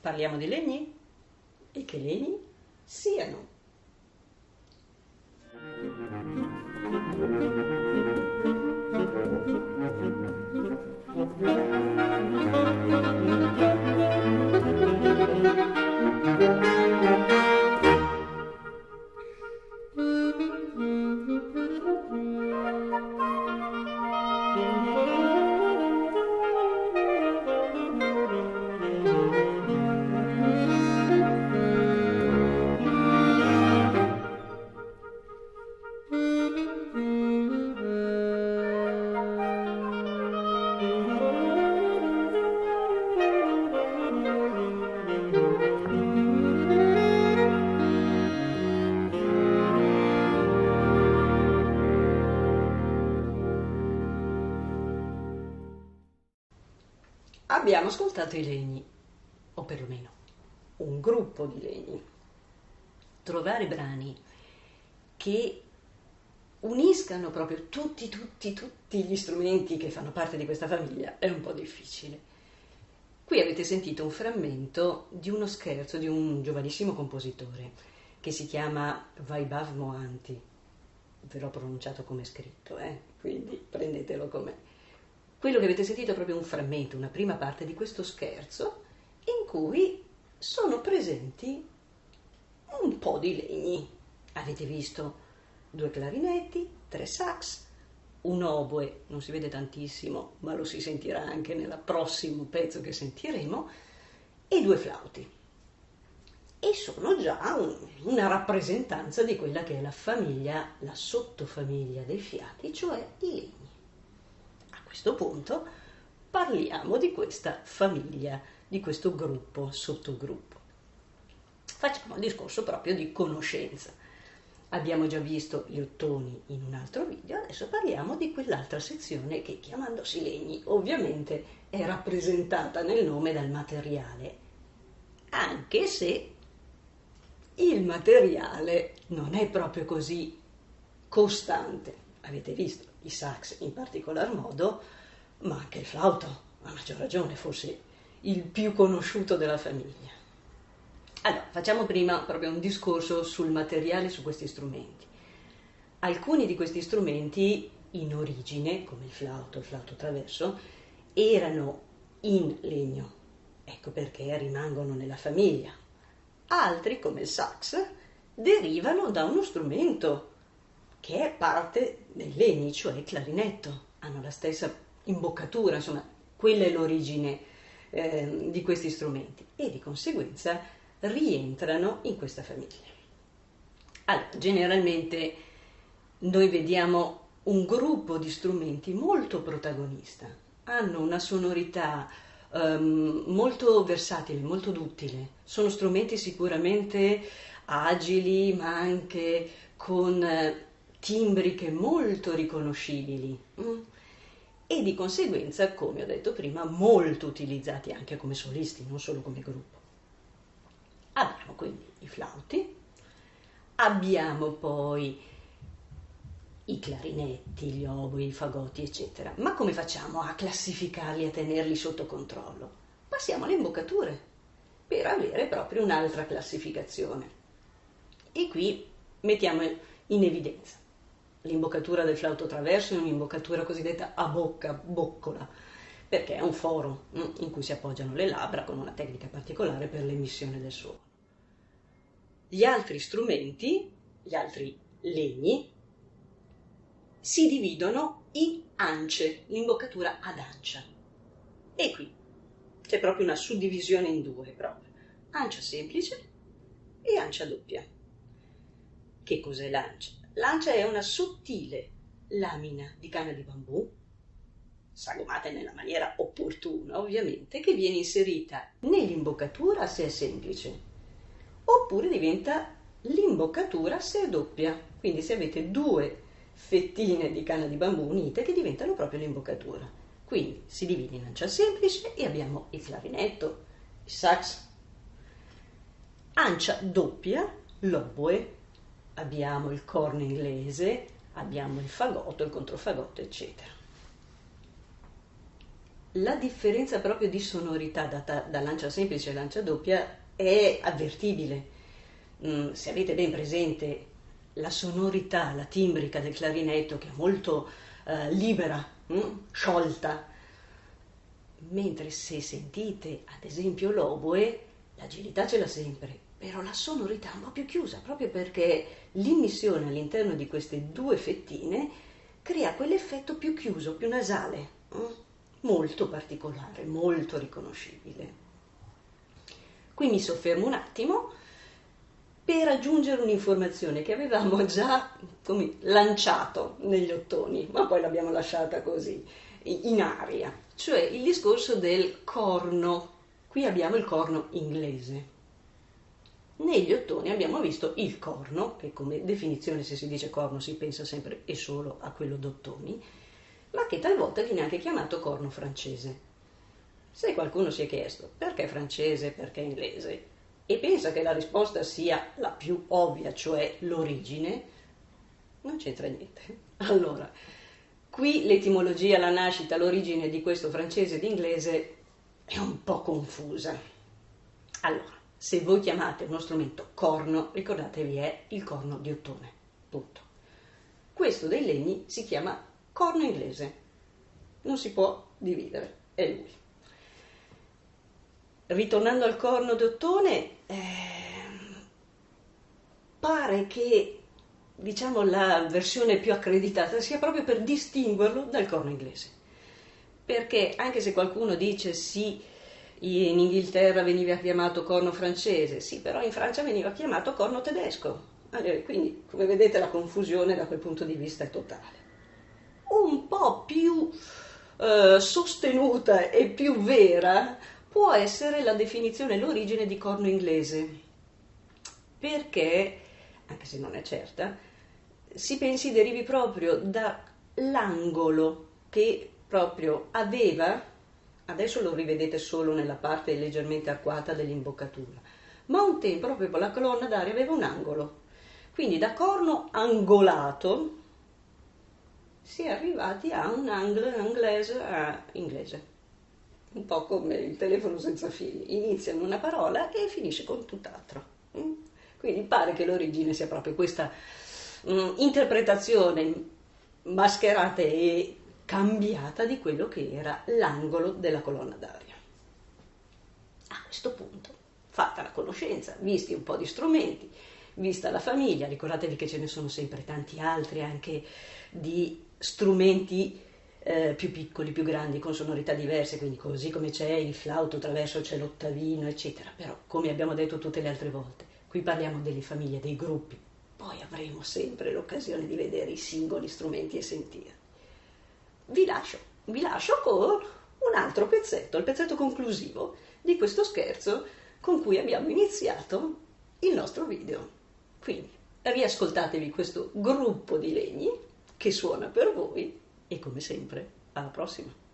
Parliamo di legni e che legni siano. Abbiamo ascoltato i legni, o perlomeno un gruppo di legni. Trovare brani che uniscano proprio tutti gli strumenti che fanno parte di questa famiglia è un po' difficile. Qui avete sentito un frammento di uno scherzo di un giovanissimo compositore che si chiama Vaibhav Mohanty. Ve l'ho pronunciato come scritto, quindi prendetelo com'è. Quello che avete sentito è proprio un frammento, una prima parte di questo scherzo in cui sono presenti un po' di legni. Avete visto 2 clarinetti, 3 sax, un oboe, non si vede tantissimo, ma lo si sentirà anche nel prossimo pezzo che sentiremo, e 2 flauti. E sono già una rappresentanza di quella che è la famiglia, la sottofamiglia dei fiati, cioè i legni. A questo punto parliamo di questa famiglia, di questo gruppo, sottogruppo. Facciamo un discorso proprio di conoscenza. Abbiamo già visto gli ottoni in un altro video, adesso parliamo di quell'altra sezione che, chiamandosi legni, ovviamente è rappresentata nel nome dal materiale, anche se il materiale non è proprio così costante. Avete visto i sax in particolar modo, ma anche il flauto, a maggior ragione, forse il più conosciuto della famiglia. Allora, facciamo prima proprio un discorso sul materiale, su questi strumenti. Alcuni di questi strumenti in origine, come il flauto traverso, erano in legno, ecco perché rimangono nella famiglia. Altri, come il sax, derivano da uno strumento che è parte dei legni, cioè il clarinetto. Hanno la stessa imboccatura, insomma, quella è l'origine di questi strumenti e di conseguenza rientrano in questa famiglia. Allora, generalmente noi vediamo un gruppo di strumenti molto protagonista, hanno una sonorità molto versatile, molto duttile, sono strumenti sicuramente agili ma anche con timbriche molto riconoscibili e di conseguenza, come ho detto prima, molto utilizzati anche come solisti, non solo come gruppo. Abbiamo quindi i flauti, abbiamo poi i clarinetti, gli oboi, i fagotti, eccetera. Ma come facciamo a classificarli, a tenerli sotto controllo? Passiamo alle imboccature per avere proprio un'altra classificazione. E qui mettiamo in evidenza l'imboccatura del flauto traverso è un'imboccatura cosiddetta a bocca, boccola, perché è un foro in cui si appoggiano le labbra con una tecnica particolare per l'emissione del suono. Gli altri strumenti, gli altri legni, si dividono in ance, l'imboccatura ad ancia. E qui c'è proprio una suddivisione in 2, proprio. Ancia semplice e ancia doppia. Che cos'è l'ancia? L'ancia è una sottile lamina di canna di bambù, sagomata nella maniera opportuna ovviamente, che viene inserita nell'imboccatura se è semplice, oppure diventa l'imboccatura se è doppia, quindi se avete 2 fettine di canna di bambù unite che diventano proprio l'imboccatura. Quindi si divide in ancia semplice e abbiamo il clarinetto, il sax. Ancia doppia, l'oboe, abbiamo il corno inglese, abbiamo il fagotto, il controfagotto, eccetera. la differenza proprio di sonorità da lancia semplice a lancia doppia è avvertibile. Se avete ben presente la sonorità, la timbrica del clarinetto, che è molto libera, sciolta, mentre se sentite ad esempio l'oboe, l'agilità ce l'ha sempre, però la sonorità è un po' più chiusa, proprio perché l'immissione all'interno di queste due fettine crea quell'effetto più chiuso, più nasale, molto particolare, molto riconoscibile. Qui mi soffermo un attimo per aggiungere un'informazione che avevamo già lanciato negli ottoni, ma poi l'abbiamo lasciata così, in aria, cioè il discorso del corno. Qui abbiamo il corno inglese. Negli ottoni abbiamo visto il corno, che come definizione, se si dice corno si pensa sempre e solo a quello d'ottoni, ma che talvolta viene anche chiamato corno francese. Se qualcuno si è chiesto perché francese, perché inglese, e pensa che la risposta sia la più ovvia, cioè l'origine, non c'entra niente. Allora, qui l'etimologia, la nascita, l'origine di questo francese ed inglese è un po' confusa. Allora, se voi chiamate uno strumento corno, ricordatevi è il corno di ottone, punto. Questo dei legni si chiama corno inglese, non si può dividere, è lui. Ritornando al corno d'ottone, pare che, diciamo, la versione più accreditata sia proprio per distinguerlo dal corno inglese. Perché anche se qualcuno dice sì, in Inghilterra veniva chiamato corno francese, sì, però in Francia veniva chiamato corno tedesco. Allora, quindi, come vedete, la confusione da quel punto di vista è totale. Un po' più sostenuta e più vera può essere la definizione, l'origine di corno inglese, perché, anche se non è certa, si pensi derivi proprio dall'angolo che proprio aveva, adesso lo rivedete solo nella parte leggermente arcuata dell'imboccatura, ma un tempo proprio la colonna d'aria aveva un angolo, quindi da corno angolato si è arrivati a un inglese, un po' come il telefono senza fili, inizia in una parola e finisce con tutt'altro. Quindi pare che l'origine sia proprio questa interpretazione mascherata e cambiata di quello che era l'angolo della colonna d'aria. A questo punto, fatta la conoscenza, visti un po' di strumenti, vista la famiglia, ricordatevi che ce ne sono sempre tanti altri anche di strumenti più piccoli, più grandi, con sonorità diverse, quindi così come c'è il flauto traverso, c'è l'ottavino, eccetera. Però, come abbiamo detto tutte le altre volte, qui parliamo delle famiglie, dei gruppi, poi avremo sempre l'occasione di vedere i singoli strumenti e sentire. Vi lascio con un altro pezzetto, il pezzetto conclusivo di questo scherzo con cui abbiamo iniziato il nostro video. Quindi riascoltatevi questo gruppo di legni che suona per voi e come sempre alla prossima.